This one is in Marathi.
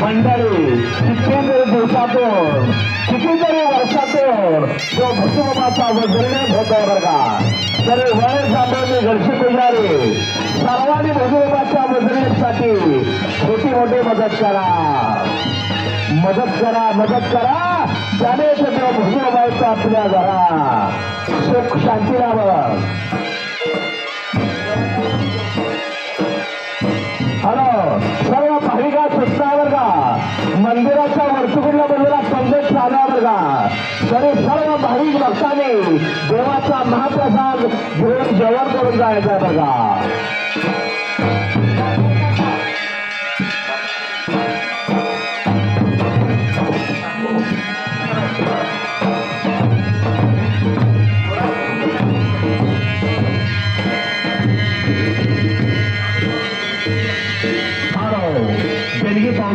मंडळी कितीतरी दिवसातून कितीतरी वर्षातून जो भक्तिबाबाचा वजरण्यात होता बरं का. तरी वय सांभाळणे घरची पुजारी सर्वांनी भक्तिबाबाच्या वजरण्यासाठी छोटी मोठी मदत करा, मदत करा, मदत करा. त्याने सगळं भक्तिबाबाचा आपल्या घरा सुख शांती लावं. हॅलो सर्व भाविका सुटण्यावर का मंदिराच्या वर्तुळीला बाजूला पंगत चालल्यावर का तरी सर्व भाविक भक्तांनी देवाचा महाप्रसाद घेऊन जेवण करून जायचं बघा.